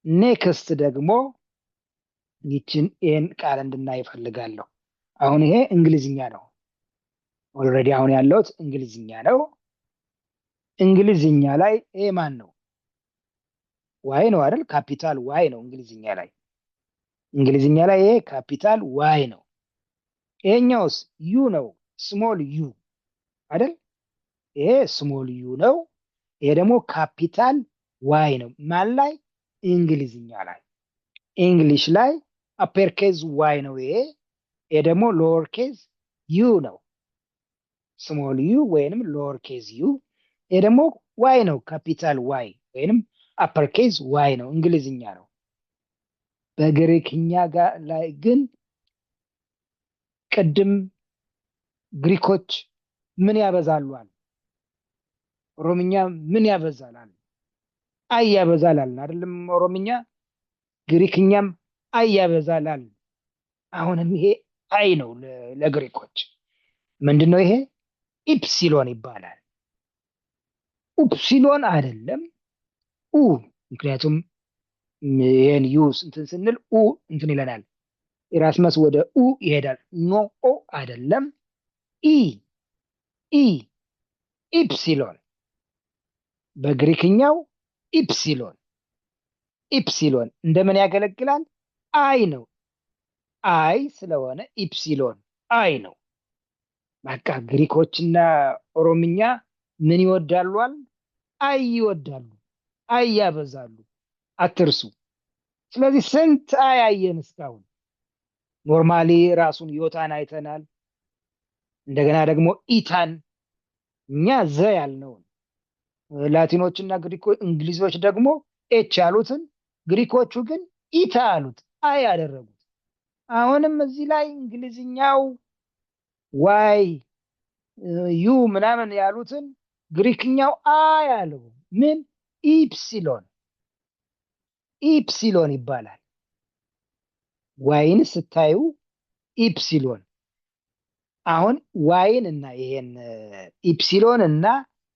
ኔክስት ደግሞ ይህን ቃል እንድናይ እፈልጋለሁ። አሁን ይሄ እንግሊዝኛ ነው። ኦልሬዲ አሁን ያለሁት እንግሊዝኛ ነው። እንግሊዝኛ ላይ ይሄ ማን ነው? ዋይ ነው አይደል? ካፒታል ዋይ ነው እንግሊዝኛ ላይ። እንግሊዝኛ ላይ ይሄ ካፒታል ዋይ ነው። ይሄኛውስ ዩ ነው፣ ስሞል ዩ አይደል? ይሄ ስሞል ዩ ነው። ይሄ ደግሞ ካፒታል ዋይ ነው። ማን ላይ? እንግሊዝኛ ላይ። እንግሊሽ ላይ አፐር ኬዝ ዋይ ነው ይሄ። ይሄ ደግሞ ሎወር ኬዝ ዩ ነው። ስሞል ዩ ወይንም ሎወር ኬዝ ዩ። ይሄ ደግሞ ዋይ ነው፣ ካፒታል ዋይ ወይንም አፐር ኬዝ ዋይ ነው። እንግሊዝኛ ነው። በግሪክኛ ጋር ላይ ግን ቅድም ግሪኮች ምን ያበዛሉ? ኦሮምኛ ምን ያበዛል? አይ ያበዛል አይደለም? ኦሮምኛ ግሪክኛም አይ ያበዛል። አሁንም ይሄ አይ ነው ለግሪኮች። ምንድነው ይሄ? ኢፕሲሎን ይባላል። ኡፕሲሎን አይደለም ኡ። ምክንያቱም ይሄን ዩ እንትን ስንል ኡ እንትን ይለናል። ኢራስመስ ወደ ኡ ይሄዳል። ኖ ኦ አይደለም። ኢ ኢ ኢፕሲሎን። በግሪክኛው ኢፕሲሎን ኢፕሲሎን እንደምን ያገለግላል? አይ ነው። አይ ስለሆነ ኢፕሲሎን አይ ነው። በቃ ግሪኮችና ኦሮምኛ ምን ይወዳሉል? አይ ይወዳሉ። አይ ያበዛሉ። አትርሱ። ስለዚህ ስንት አይ አየን እስካሁን? ኖርማሊ ራሱን ዮታን አይተናል። እንደገና ደግሞ ኢታን፣ እኛ ዘ ያልነውን። ላቲኖችና እንግሊዞች ደግሞ ኤች ያሉትን፣ ግሪኮቹ ግን ኢታ አሉት፣ አይ ያደረጉት። አሁንም እዚህ ላይ እንግሊዝኛው ዋይ ዩ ምናምን ያሉትን ግሪክኛው አይ አለው። ምን? ኢፕሲሎን ኢፕሲሎን ይባላል። ዋይን ስታዩ ኢፕሲሎን። አሁን ዋይን እና ይሄን ኢፕሲሎን እና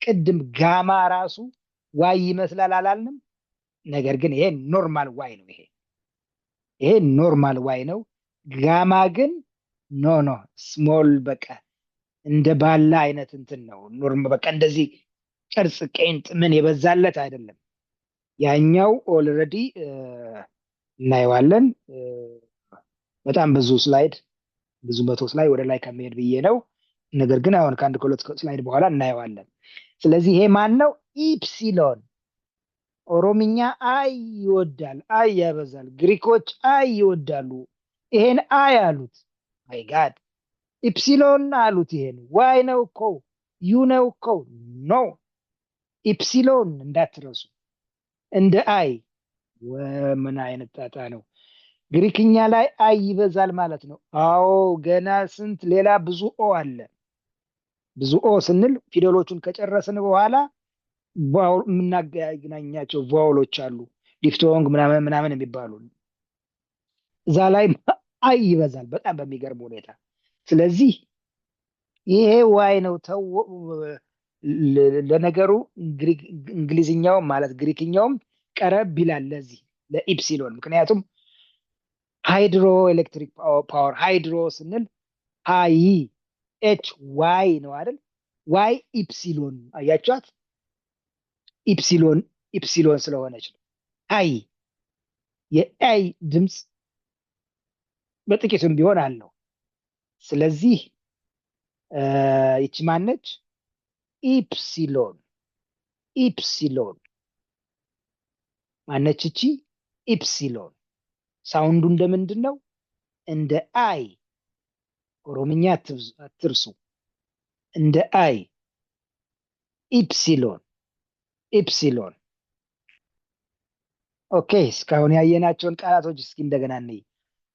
ቅድም ጋማ ራሱ ዋይ ይመስላል አላልንም? ነገር ግን ይሄ ኖርማል ዋይ ነው። ይሄ ኖርማል ዋይ ነው። ጋማ ግን ኖ ኖ ስሞል፣ በቃ እንደ ባላ አይነት እንትን ነው። ኖርም በቃ እንደዚህ ቅርጽ ቄንጥ ምን የበዛለት አይደለም። ያኛው ኦልሬዲ እናየዋለን። በጣም ብዙ ስላይድ፣ ብዙ መቶ ስላይድ ወደ ላይ ከመሄድ ብዬ ነው። ነገር ግን አሁን ከአንድ ከሁለት ስላይድ በኋላ እናየዋለን። ስለዚህ ይሄ ማን ነው? ኢፕሲሎን። ኦሮምኛ አይ ይወዳል፣ አይ ያበዛል። ግሪኮች አይ ይወዳሉ፣ ይሄን አይ አሉት። ማይ ጋድ ኢፕሲሎን አሉት። ይሄን ዋይ ነው እኮ ዩ ነው እኮ። ኖ ኢፕሲሎን እንዳትረሱ፣ እንደ አይ። ምን አይነት ጣጣ ነው! ግሪክኛ ላይ አይ ይበዛል ማለት ነው። አዎ ገና ስንት ሌላ ብዙ ኦ አለ። ብዙ ኦ ስንል ፊደሎቹን ከጨረስን በኋላ የምናገናኛቸው ቫውሎች አሉ፣ ዲፍቶንግ ምናምን ምናምን የሚባሉ። እዛ ላይ አይ ይበዛል በጣም በሚገርም ሁኔታ። ስለዚህ ይሄ ዋይ ነው። ለነገሩ እንግሊዝኛውም ማለት ግሪክኛውም ቀረብ ይላል ለዚህ ለኢፕሲሎን። ምክንያቱም ሃይድሮ ኤሌክትሪክ ፓወር፣ ሃይድሮ ስንል ሃይ ኤች ዋይ ነው አይደል? ዋይ ኢፕሲሎን። አያችኋት? ኢፕሲሎን ኢፕሲሎን ስለሆነች ነው። አይ የአይ ድምፅ በጥቂቱም ቢሆን አለው። ስለዚህ ይቺ ማነች? ኢፕሲሎን ኢፕሲሎን ማነች እቺ? ኢፕሲሎን። ሳውንዱ እንደምንድን ነው? እንደ አይ። ኦሮምኛ አትርሱ፣ እንደ አይ። ኢፕሲሎን ኢፕሲሎን። ኦኬ፣ እስካሁን ያየናቸውን ቃላቶች እስኪ እንደገና እንይ።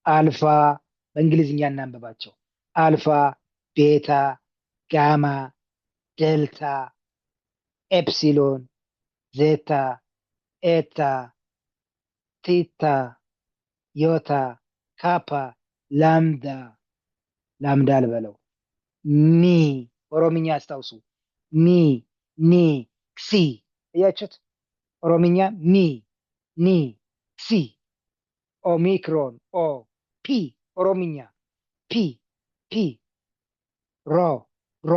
አልፋ በእንግሊዝኛ እናንበባቸው። አልፋ፣ ቤታ፣ ጋማ፣ ዴልታ፣ ኤፕሲሎን፣ ዜታ፣ ኤታ፣ ቲታ፣ ዮታ፣ ካፓ፣ ላምዳ። ላምዳ አልበለው። ሚ፣ ኦሮምኛ አስታውሱ። ሚ፣ ኒ፣ ክሲ። እያችሁት ኦሮምኛ ሚ ኒ ሲ ኦሚክሮን ኦ ፒ ኦሮምኛ ፒ ፒ ሮ ሮ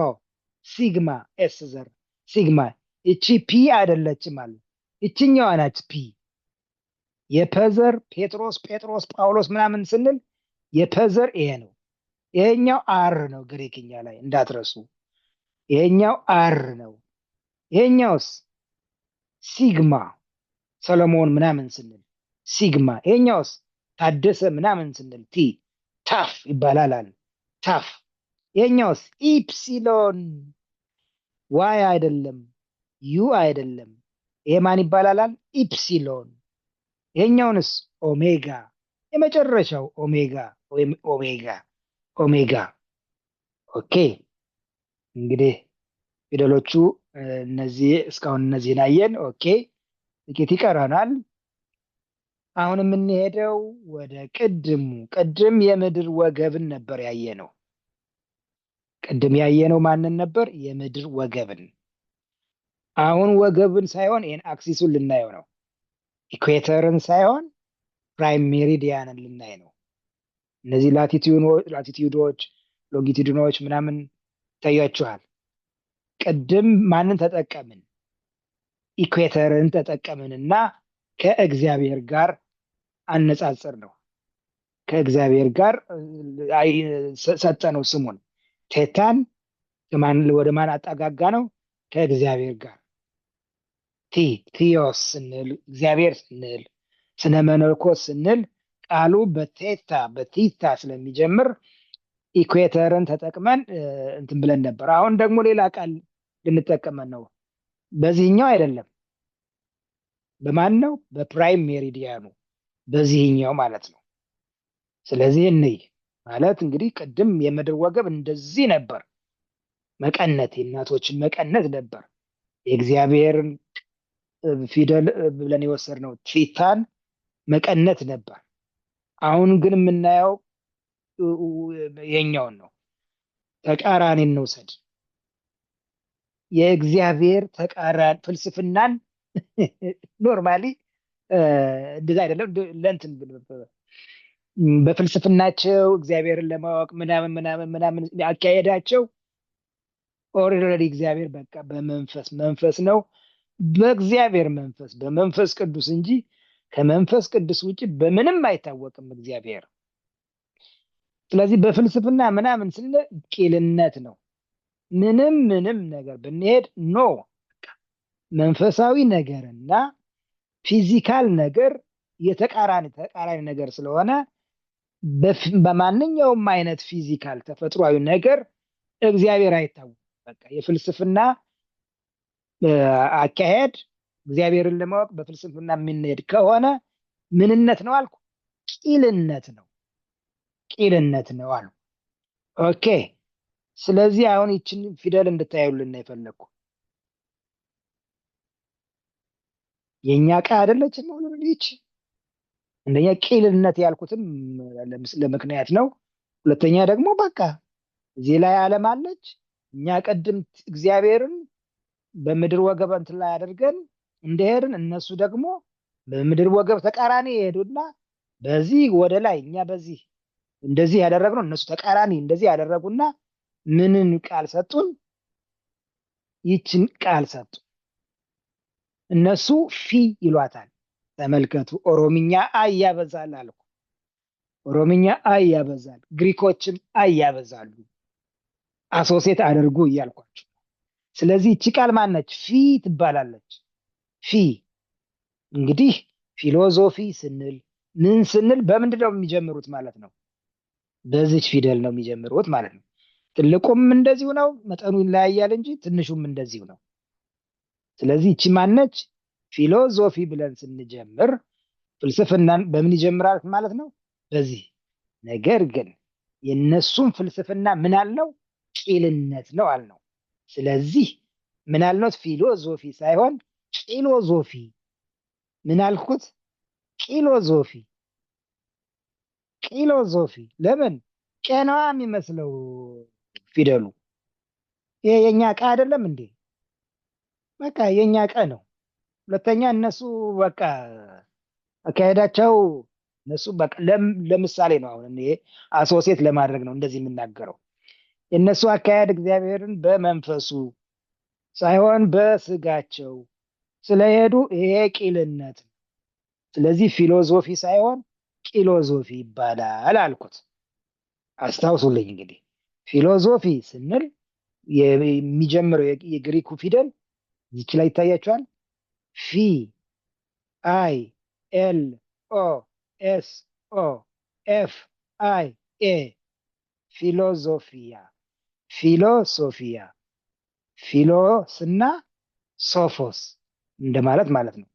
ሲግማ ኤስ ዘር ሲግማ እቺ ፒ አይደለችም አለ እችኛዋ ናች ፒ የፐዘር ጴጥሮስ ጴጥሮስ ጳውሎስ ምናምን ስንል የፐዘር ይሄ ነው። ይሄኛው አር ነው ግሪክኛ ላይ እንዳትረሱ። ይሄኛው አር ነው። ይሄኛውስ ሲግማ ሰሎሞን ምናምን ስንል ሲግማ። ይሄኛውስ ታደሰ ምናምን ስንል ቲ ታፍ ይባላል አለ ታፍ። ይሄኛውስ ኢፕሲሎን ዋይ አይደለም ዩ አይደለም። ይሄ ማን ይባላል? ኢፕሲሎን። ይሄኛውንስ ኦሜጋ፣ የመጨረሻው ኦሜጋ ወይም ኦሜጋ ኦሜጋ። ኦኬ እንግዲህ ፊደሎቹ እነዚህ እስካሁን እነዚህን አየን። ኦኬ ጥቂት ይቀረናል። አሁን የምንሄደው ወደ ቅድም የምድር ወገብን ነበር ያየነው። ቅድም ያየነው ማንን ነበር? የምድር ወገብን። አሁን ወገብን ሳይሆን ይህን አክሲሱን ልናየው ነው። ኢኩዌተርን ሳይሆን ፕራይም ሜሪዲያንን ልናይ ነው። እነዚህ ላቲቲዩዶች ሎንጊቲዩዶች ምናምን ይታያችኋል። ቅድም ማንን ተጠቀምን? ኢኩዌተርን ተጠቀምንና ከእግዚአብሔር ጋር አነጻጽር ነው። ከእግዚአብሔር ጋር ሰጠነው ስሙን። ቴታን ወደ ማን አጠጋጋ ነው? ከእግዚአብሔር ጋር። ቲዮስ ስንል እግዚአብሔር ስንል ስነ መለኮት ስንል ቃሉ በቲታ ስለሚጀምር ኢኩዌተርን ተጠቅመን እንትን ብለን ነበር። አሁን ደግሞ ሌላ ቃል ልንጠቀመን ነው። በዚህኛው አይደለም። በማን ነው? በፕራይም ሜሪዲያኑ በዚህኛው ማለት ነው። ስለዚህ እንይ ማለት እንግዲህ ቅድም የምድር ወገብ እንደዚህ ነበር። መቀነት፣ የእናቶችን መቀነት ነበር። የእግዚአብሔርን ፊደል ብለን የወሰድነው ቲታን መቀነት ነበር። አሁን ግን የምናየው የኛውን ነው። ተቃራኒ እንውሰድ። የእግዚአብሔር ተቃራኒ ፍልስፍናን ኖርማሊ እንደዛ አይደለም። ለእንትን በፍልስፍናቸው እግዚአብሔርን ለማወቅ ምናምን ምናምን ምናምን አካሄዳቸው ኦልሬዲ እግዚአብሔር በቃ መንፈስ ነው። በእግዚአብሔር መንፈስ በመንፈስ ቅዱስ እንጂ ከመንፈስ ቅዱስ ውጭ በምንም አይታወቅም እግዚአብሔር። ስለዚህ በፍልስፍና ምናምን ስለ ቂልነት ነው። ምንም ነገር ብንሄድ ኖ መንፈሳዊ ነገርና ፊዚካል ነገር የተቃራኒ ነገር ስለሆነ በማንኛውም አይነት ፊዚካል ተፈጥሯዊ ነገር እግዚአብሔር አይታወቅም። በቃ የፍልስፍና አካሄድ እግዚአብሔርን ለማወቅ በፍልስፍና የምንሄድ ከሆነ ምንነት ነው አልኩ? ቂልነት ነው አሉ። ኦኬ ስለዚህ አሁን ይችን ፊደል እንድታዩልን የፈለግኩ የኛ ቃ አይደለችም። ይች አንደኛ ቂልነት ያልኩትም ለምክንያት ነው። ሁለተኛ ደግሞ በቃ እዚህ ላይ ዓለም አለች። እኛ ቀድም እግዚአብሔርን በምድር ወገብ እንትን ላይ አድርገን እንደሄድን እነሱ ደግሞ በምድር ወገብ ተቃራኒ ይሄዱና በዚህ ወደ ላይ እኛ በዚህ እንደዚህ ያደረግነው እነሱ ተቃራኒ እንደዚህ ያደረጉና ምንን ቃል ሰጡን? ይችን ቃል ሰጡ። እነሱ ፊ ይሏታል። ተመልከቱ። ኦሮምኛ አይ ያበዛል አልኩ። ኦሮምኛ አይ ያበዛል። ግሪኮችም አይ ያበዛሉ። አሶሴት አድርጉ እያልኳቸው። ስለዚህ እቺ ቃል ማነች? ፊ ትባላለች። ፊ እንግዲህ ፊሎዞፊ ስንል ምን ስንል በምንድን ነው የሚጀምሩት ማለት ነው? በዚች ፊደል ነው የሚጀምሩት ማለት ነው። ትልቁም እንደዚሁ ነው፣ መጠኑ ይለያያል እንጂ ትንሹም እንደዚሁ ነው። ስለዚህ እቺ ማነች? ፊሎዞፊ ብለን ስንጀምር ፍልስፍናን በምን ይጀምራል ማለት ነው? በዚህ። ነገር ግን የነሱም ፍልስፍና ምን አልነው? ቂልነት ነው አልነው። ስለዚህ ምን አልነው? ፊሎዞፊ ሳይሆን ቂሎዞፊ። ምን አልኩት? ቂሎዞፊ። ለምን? ቀናዋ የሚመስለው ፊደሉ ይሄ የኛ ቃ አይደለም እንዴ? በቃ የኛ ቃ ነው። ሁለተኛ እነሱ በቃ አካሄዳቸው እነሱ በቃ ለምሳሌ ነው። አሁን እኔ አሶሴት ለማድረግ ነው እንደዚህ የምናገረው። የእነሱ አካሄድ እግዚአብሔርን በመንፈሱ ሳይሆን በስጋቸው ስለሄዱ ይሄ ቂልነት ነው። ስለዚህ ፊሎዞፊ ሳይሆን ቂሎዞፊ ይባላል አልኩት። አስታውሱልኝ እንግዲህ ፊሎዞፊ ስንል የሚጀምረው የግሪኩ ፊደል እዚች ላይ ይታያቸዋል። ፊ አይ ኤል ኦ ኤስ ኦ ኤፍ አይ ኤ ፊሎዞፊያ ፊሎሶፊያ ፊሎስ እና ሶፎስ እንደማለት ማለት ነው።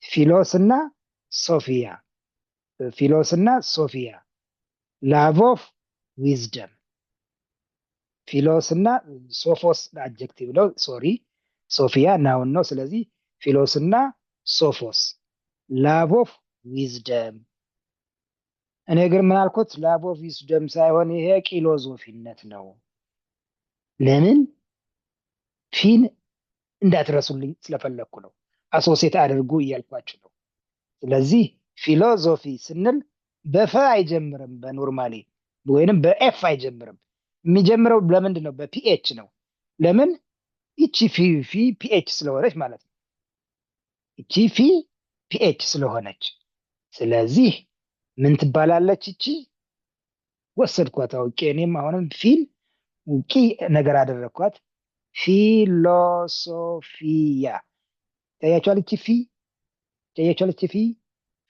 ፊሎስ እና ሶፊያ ፊሎስ እና ሶፊያ ላቭ ኦፍ ዊዝደም ፊሎስ እና ሶፎስ አጀክቲቭ ነው። ሶሪ ሶፊያ ናውን ነው። ስለዚህ ፊሎስ እና ሶፎስ ላቭ ኦፍ ዊዝደም። እኔ ግን ምን አልኩት? ላቭ ኦፍ ዊዝደም ሳይሆን ይሄ ቂሎዞፊነት ነው። ለምን ፊን እንዳትረሱልኝ ስለፈለግኩ ነው። አሶሴት አድርጉ እያልኳችሁ ነው። ስለዚህ ፊሎዞፊ ስንል በፈ አይጀምርም፣ በኖርማሊ ወይንም በኤፍ አይጀምርም። የሚጀምረው ለምንድን ነው? በፒኤች ነው። ለምን? ይቺ ፊ ፒኤች ስለሆነች ማለት ነው። ይቺ ፊ ፒኤች ስለሆነች፣ ስለዚህ ምን ትባላለች? ይቺ ወሰድኳት አውቄ። እኔም አሁንም ፊል ውቂ ነገር አደረግኳት። ፊሎሶፊያ ታያቸዋል። ይቺ ፊ ታያቸዋል። ይቺ ፊ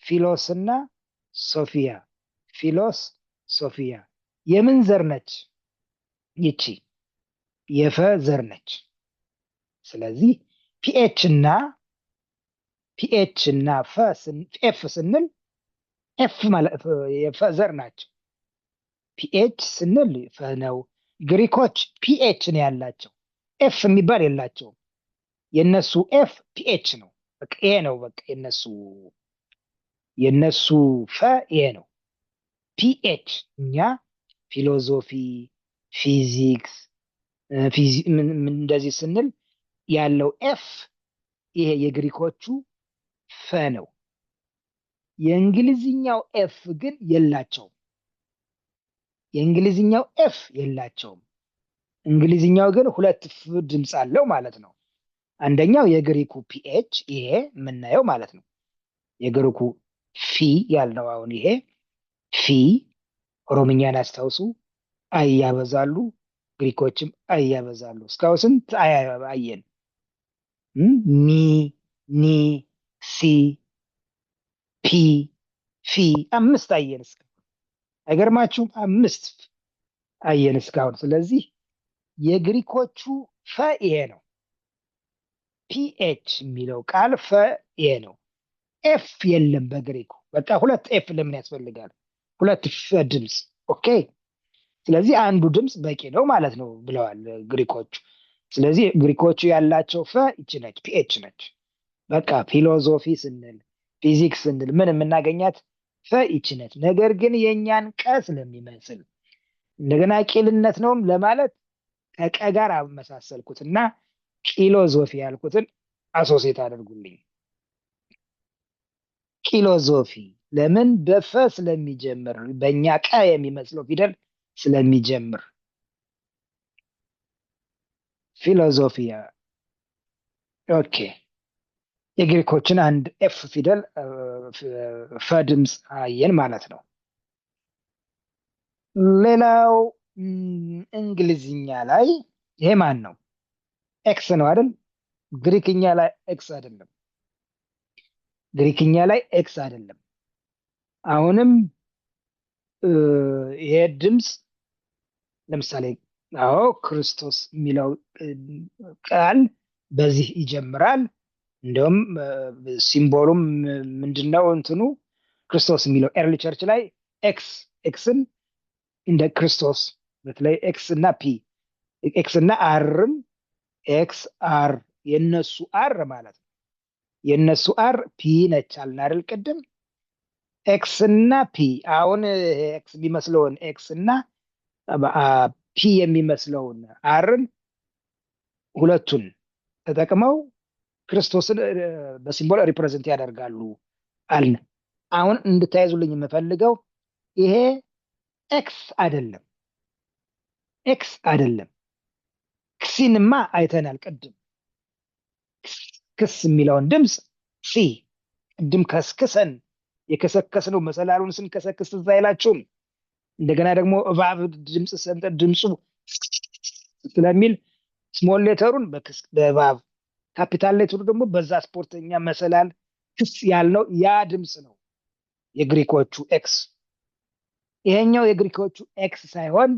ፊሎስ እና ሶፊያ ፊሎስ ሶፊያ የምን ዘር ነች? ይቺ የፈ ዘር ነች። ስለዚህ ፒኤች እና ኤፍ ስንል ኤፍ ማለት የፈ ዘር ናቸው። ፒኤች ስንል ፈ ነው። ግሪኮች ፒኤች ነው ያላቸው፣ ኤፍ የሚባል የላቸውም። የነሱ ኤፍ ፒኤች ነው። በቃ ይሄ ነው። በቃ የነሱ ፈ ይሄ ነው። ፒኤች እኛ ፊሎዞፊ፣ ፊዚክስ እንደዚህ ስንል ያለው ኤፍ ይሄ የግሪኮቹ ፈ ነው። የእንግሊዝኛው ኤፍ ግን የላቸውም። የእንግሊዝኛው ኤፍ የላቸውም። እንግሊዝኛው ግን ሁለት ፍ ድምፅ አለው ማለት ነው። አንደኛው የግሪኩ ፒኤች ይሄ የምናየው ማለት ነው። የግሪኩ ፊ ያልነው አሁን ይሄ ፊ ኦሮምኛን አስታውሱ። አይ ያበዛሉ፣ ግሪኮችም አይ ያበዛሉ። እስካሁን ስንት አይ አየን? ሚ፣ ኒ፣ ሲ፣ ፒ፣ ፊ አምስት አየን እስካሁን። አይገርማችሁም? አምስት አየን እስካሁን። ስለዚህ የግሪኮቹ ፈ ይሄ ነው። ፒኤች የሚለው ቃል ፈ ይሄ ነው። ኤፍ የለም በግሪኩ። በቃ ሁለት ኤፍ ለምን ያስፈልጋል? ሁለት ፈ ድምፅ። ኦኬ። ስለዚህ አንዱ ድምፅ በቂ ነው ማለት ነው ብለዋል ግሪኮቹ። ስለዚህ ግሪኮቹ ያላቸው ፈ ይቺ ነች፣ ፒኤች ነች። በቃ ፊሎዞፊ ስንል ፊዚክስ ስንል ምን የምናገኛት ፈ ይቺ ነች። ነገር ግን የእኛን ቀ ስለሚመስል እንደገና ቂልነት ነውም ለማለት ከቀ ጋር አመሳሰልኩትና ቂሎዞፊ ያልኩትን አሶሴት አድርጉልኝ። ቂሎዞፊ ለምን? በፈ ስለሚጀምር፣ በእኛ ቀ የሚመስለው ፊደል ስለሚጀምር። ፊሎዞፊያ ኦኬ። የግሪኮችን አንድ ኤፍ ፊደል ፈ ድምፅ አየን ማለት ነው። ሌላው እንግሊዝኛ ላይ ይሄ ማን ነው? ኤክስ ነው አይደል? ግሪክኛ ላይ ኤክስ አይደለም። ግሪክኛ ላይ ኤክስ አይደለም። አሁንም ይሄ ድምፅ ለምሳሌ አዎ ክርስቶስ የሚለው ቃል በዚህ ይጀምራል። እንደውም ሲምቦሉም ምንድነው? እንትኑ ክርስቶስ የሚለው ኤርሊ ቸርች ላይ ኤክስን እንደ ክርስቶስ በተለይ ኤክስ እና ፒ ኤክስ እና አርም ኤክስ አር የነሱ አር ማለት ነው። የነሱ አር ፒ ነች አልን አይደል ቅድም? ኤክስ እና ፒ አሁን ኤክስ የሚመስለውን ኤክስ እና ፒ የሚመስለውን አርን ሁለቱን ተጠቅመው ክርስቶስን በሲምቦል ሪፕሬዘንት ያደርጋሉ አልን። አሁን እንድታይዙልኝ የምፈልገው ይሄ ኤክስ አይደለም፣ ኤክስ አይደለም። ክሲንማ አይተናል ቅድም። ክስ የሚለውን ድምፅ ሲ ቅድም ከስክሰን የከሰከስነው መሰላሉን ስንከሰክስ ትዝ አይላችሁም? እንደገና ደግሞ እባብ ድምፅ ሰንጠ ድምፁ ስለሚል ስሞል ሌተሩን በእባብ ካፒታል ሌተሩ ደግሞ በዛ ስፖርተኛ መሰላል ክስ ያልነው ያ ድምፅ ነው የግሪኮቹ ኤክስ። ይሄኛው የግሪኮቹ ኤክስ ሳይሆን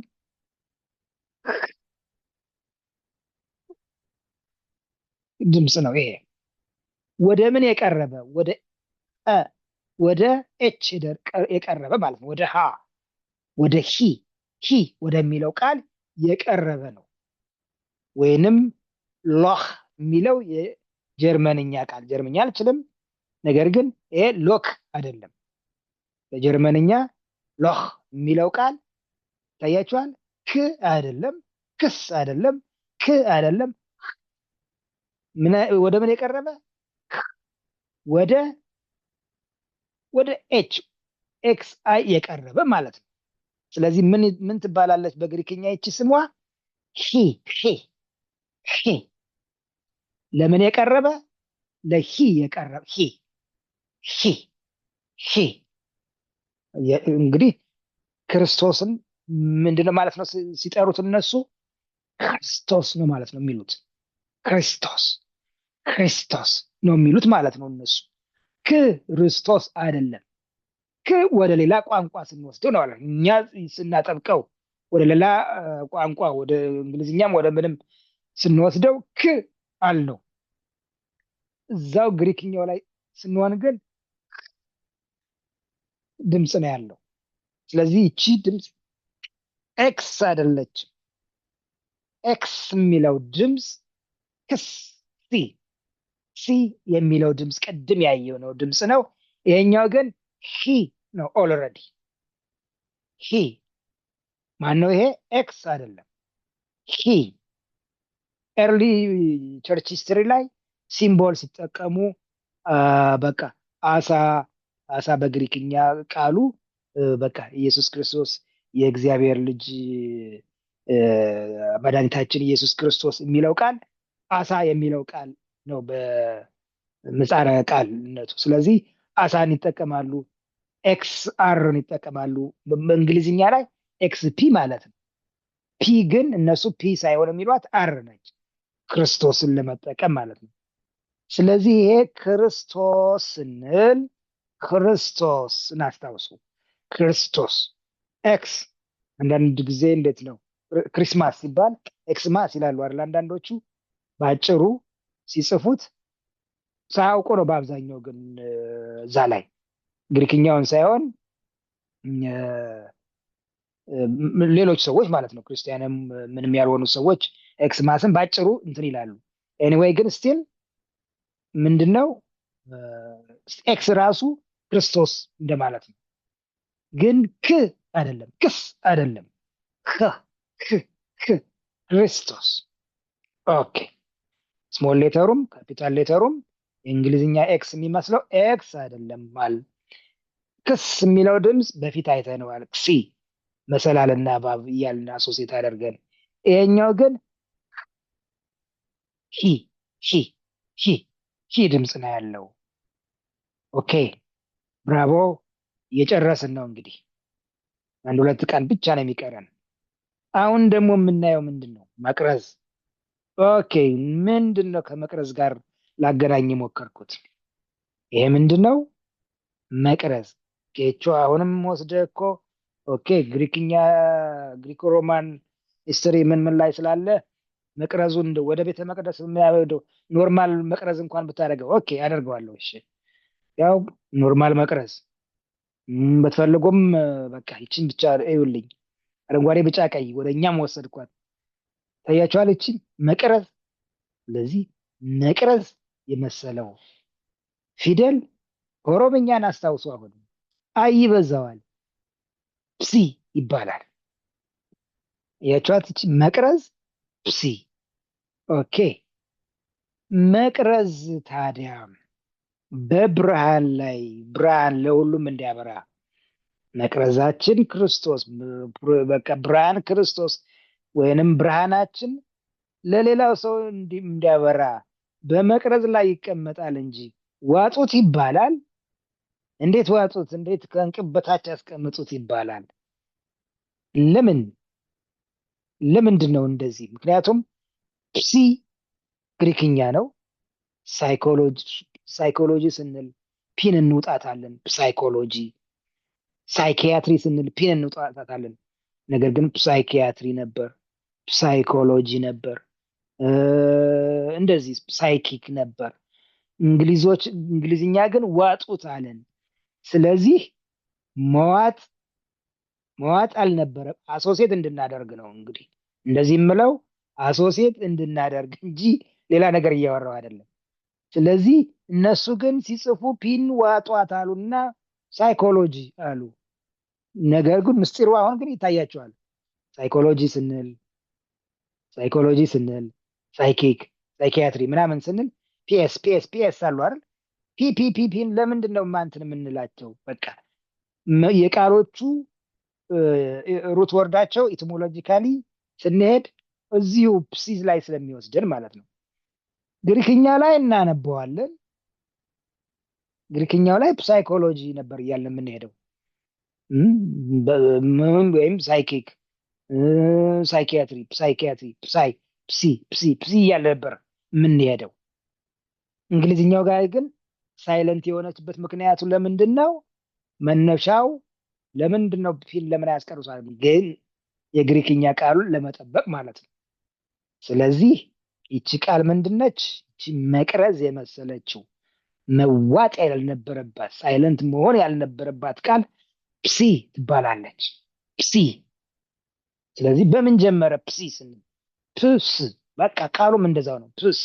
ድምፅ ነው። ይሄ ወደ ምን የቀረበ ወደ ኤች የቀረበ ማለት ነው። ወደ ሃ ወደ ሂ ወደሚለው ቃል የቀረበ ነው። ወይንም ሎህ የሚለው የጀርመንኛ ቃል፣ ጀርመኛ አልችልም፣ ነገር ግን ይሄ ሎክ አይደለም። በጀርመንኛ ሎህ የሚለው ቃል ታያችኋል። ክ አይደለም፣ ክስ አይደለም፣ ክ አይደለም። ወደ ምን የቀረበ ወደ ኤች ኤክስ አይ የቀረበ ማለት ነው። ስለዚህ ምን ትባላለች በግሪክኛ ይቺ ስሟ? ሂ ለምን የቀረበ? ለሂ የቀረበ ሂ እንግዲህ ክርስቶስን ምንድነው ማለት ነው ሲጠሩት እነሱ ክርስቶስ ነው ማለት ነው የሚሉት። ክርስቶስ ነው የሚሉት ማለት ነው እነሱ። ክርስቶስ አይደለም። ወደ ሌላ ቋንቋ ስንወስደው ነው ማለት እኛ ስናጠብቀው ወደ ሌላ ቋንቋ ወደ እንግሊዝኛም ወደ ምንም ስንወስደው አልነው። እዛው ግሪክኛው ላይ ስንሆን ግን ድምፅ ነው ያለው። ስለዚህ ይቺ ድምፅ ኤክስ አይደለችም። ኤክስ የሚለው ድምፅ ሲ የሚለው ድምፅ ቅድም ያየው ነው ድምፅ ነው። ይሄኛው ግን ሂ ነው። ኦልሬዲ ሂ ማን ነው? ይሄ ኤክስ አይደለም። ሂ ኤርሊ ቸርች ሂስትሪ ላይ ሲምቦል ሲጠቀሙ በቃ አሳ በግሪክኛ ቃሉ በቃ ኢየሱስ ክርስቶስ የእግዚአብሔር ልጅ መድኃኒታችን ኢየሱስ ክርስቶስ የሚለው ቃል አሳ የሚለው ቃል ነው በምጻረ ቃልነቱ። ስለዚህ አሳን ይጠቀማሉ፣ ኤክስ አርን ይጠቀማሉ። በእንግሊዝኛ ላይ ኤክስ ፒ ማለት ነው። ፒ ግን እነሱ ፒ ሳይሆን የሚሏት አር ነች፣ ክርስቶስን ለመጠቀም ማለት ነው። ስለዚህ ይሄ ክርስቶስ ስንል ክርስቶስን አስታውሱ። ክርስቶስ ኤክስ አንዳንድ ጊዜ እንዴት ነው ክሪስማስ ሲባል ኤክስማስ ይላሉ አይደል? አንዳንዶቹ በአጭሩ ሲጽፉት ሳያውቁ ነው። በአብዛኛው ግን እዛ ላይ ግሪክኛውን ሳይሆን ሌሎች ሰዎች ማለት ነው ክርስቲያንም ምንም ያልሆኑ ሰዎች ኤክስማስን በአጭሩ እንትን ይላሉ። ኤኒዌይ ግን ስቲል ምንድነው ኤክስ ራሱ ክርስቶስ እንደማለት ነው። ግን አይደለም፣ ክስ አይደለም፣ ክርስቶስ። ኦኬ ስሞል ሌተሩም ካፒታል ሌተሩም የእንግሊዝኛ ኤክስ የሚመስለው ኤክስ አይደለም ማለት። ክስ የሚለው ድምፅ በፊት አይተነዋል። ሲ መሰላልና ባብ እያልን አሶሴት አደርገን። ይሄኛው ግን ሂ ድምፅ ነው ያለው። ኦኬ ብራቮ። እየጨረስን ነው እንግዲህ 1-2 ቀን ብቻ ነው የሚቀረን። አሁን ደግሞ የምናየው ምንድን ነው? መቅረዝ። ኦኬ ምንድን ነው ከመቅረዝ ጋር ላገናኝ የሞከርኩት? ይሄ ምንድን ነው? መቅረዝ ጌቾ አሁንም ወስደ እኮ ኦኬ ግሪክኛ ግሪኮ ሮማን ሂስትሪ ምን ላይ ስላለ መቅረዙን ወደ ቤተ መቅደስ የሚያወደው ኖርማል መቅረዝ እንኳን ብታደርገው ኦኬ አደርገዋለሁ። እሺ ያው ኖርማል መቅረዝ በተፈልጎም በቃ ይችን ብቻ እዩልኝ፣ አረንጓዴ ቢጫ ቀይ ወደኛም ወሰድኳት። ታያችኋል ይችን መቅረዝ። ስለዚህ መቅረዝ የመሰለው ፊደል ኦሮምኛን አስታውሱ። አሁን አይ ይበዛዋል፣ ፕሲ ይባላል። ያቻት እቺ መቅረዝ ፕሲ። ኦኬ መቅረዝ ታዲያ በብርሃን ላይ ብርሃን ለሁሉም እንዲያበራ መቅረዛችን ክርስቶስ በቃ ብርሃን ክርስቶስ ወይንም ብርሃናችን ለሌላው ሰው እንዲያበራ በመቅረዝ ላይ ይቀመጣል እንጂ ዋጡት ይባላል? እንዴት ዋጡት? እንዴት ከእንቅብ በታች ያስቀምጡት ይባላል? ለምን? ለምንድን ነው እንደዚህ? ምክንያቱም ፕሲ ግሪክኛ ነው። ሳይኮሎጂ ስንል ፒን እንውጣታለን። ሳይኮሎጂ፣ ሳይኪያትሪ ስንል ፒን እንውጣታለን። ነገር ግን ሳይኪያትሪ ነበር፣ ሳይኮሎጂ ነበር፣ እንደዚህ ሳይኪክ ነበር። እንግሊዝኛ ግን ዋጡት አለን። ስለዚህ መዋጥ መዋጥ አልነበረም፣ አሶሴት እንድናደርግ ነው። እንግዲህ እንደዚህ የምለው አሶሴት እንድናደርግ እንጂ ሌላ ነገር እያወራው አይደለም። ስለዚህ እነሱ ግን ሲጽፉ ፒን ዋጧት አሉና ሳይኮሎጂ አሉ። ነገር ግን ምስጢሩ አሁን ግን ይታያቸዋል። ሳይኮሎጂ ስንል ሳይኪክ፣ ሳይኪያትሪ ምናምን ስንል ፒኤስ አሉ አይደል? ፒን ለምንድን ነው ማንትን የምንላቸው? በቃ የቃሎቹ ሩት ወርዳቸው ኢቲሞሎጂካሊ ስንሄድ እዚሁ ፕሲዝ ላይ ስለሚወስደን ማለት ነው። ግሪክኛ ላይ እናነበዋለን። ግሪክኛው ላይ ሳይኮሎጂ ነበር እያልን የምንሄደው ወይም ሳይኪክ፣ ሳይኪያትሪ፣ ፕሲ እያለ ነበር የምንሄደው። እንግሊዝኛው ጋር ግን ሳይለንት የሆነችበት ምክንያቱ ለምንድን ነው? መነሻው ለምንድን ነው? ፊል ለምን ያስቀሩታል? ግን የግሪክኛ ቃሉን ለመጠበቅ ማለት ነው። ስለዚህ ይቺ ቃል ምንድነች? ይቺ መቅረዝ የመሰለችው መዋጥ ያልነበረባት ሳይለንት መሆን ያልነበረባት ቃል ፕሲ ትባላለች። ፕሲ። ስለዚህ በምን ጀመረ? ፕሲ ስንል ፕስ፣ በቃ ቃሉም እንደዛው ነው። ፕስ።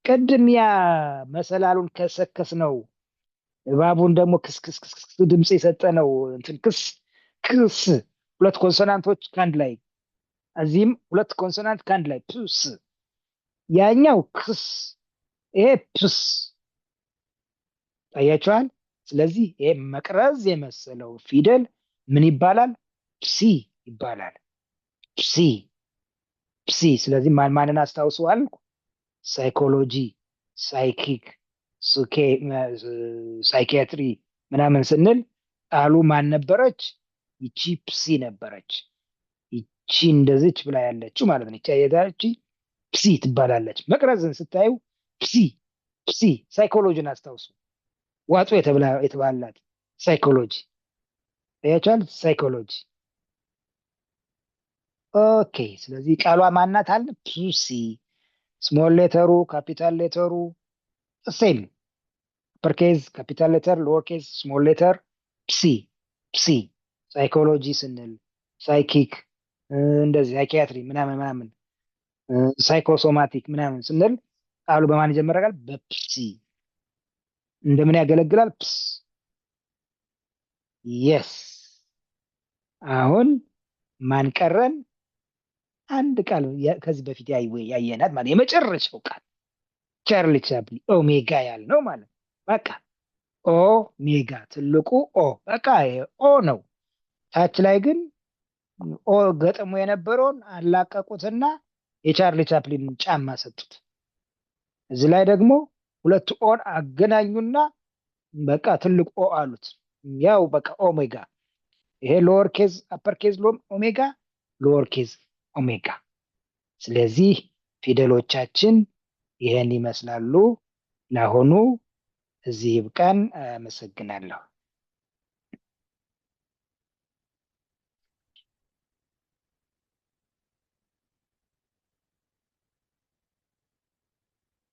ቅድም ያ መሰላሉን ከሰከስ ነው፣ እባቡን ደግሞ ክስክስ ድምፅ የሰጠ ነው። እንትን ክስ ሁለት ኮንሶናንቶች ከአንድ ላይ፣ እዚህም ሁለት ኮንሶናንት ከአንድ ላይ ፕስ። ያኛው ክስ፣ ይሄ ፕስ። ታያቸዋል። ስለዚህ ይሄ መቅረዝ የመሰለው ፊደል ምን ይባላል? ፕሲ ይባላል። ፕሲ። ስለዚህ ማንን አስታውሰዋል? ሳይኮሎጂ፣ ሳይኪክ፣ ሳይኪያትሪ ምናምን ስንል ቃሉ ማን ነበረች? ይቺ ፕሲ ነበረች። ይቺ እንደዚች ብላ ያለችው ማለት ነው። ይቺ ፕሲ ትባላለች። መቅረዝን ስታዩ ፕሲ። ሳይኮሎጂን አስታውሱ። ዋጡ የተባላት ሳይኮሎጂ ያቻል። ሳይኮሎጂ። ኦኬ። ስለዚህ ቃሏ ማናት አለ? ፕሲ። ስሞል ሌተሩ፣ ካፒታል ሌተሩ ሴም፣ አፐርኬዝ፣ ካፒታል ሌተር፣ ሎወር ኬዝ፣ ስሞል ሌተር፣ ፕሲ። ሳይኮሎጂ ስንል ሳይኪክ፣ እንደዚህ ሳይኪያትሪ ምናምን ሳይኮሶማቲክ ምናምን ስንል ቃሉ በማን ይጀምራል? በፕሲ። እንደምን ያገለግላል? ፕስ። የስ። አሁን ማን ቀረን? አንድ ቃል ከዚህ በፊት ያየናት ማለት የመጨረሻው ቃል ቻርሊ ቻፕሊ ኦሜጋ ያልነው ማለት በቃ ኦሜጋ፣ ትልቁ ኦ፣ በቃ ኦ ነው። ታች ላይ ግን ኦ ገጥሞ የነበረውን አላቀቁትና የቻርሊ ቻፕሊን ጫማ ሰጡት። እዚህ ላይ ደግሞ ሁለቱ ኦን አገናኙና በቃ ትልቅ ኦ አሉት። ያው በቃ ኦሜጋ። ይሄ ሎወር ኬዝ አፐር ኬዝ ኦሜጋ፣ ሎወር ኬዝ ኦሜጋ። ስለዚህ ፊደሎቻችን ይሄን ይመስላሉ። ለአሁኑ እዚህ ይብቃን። አመሰግናለሁ።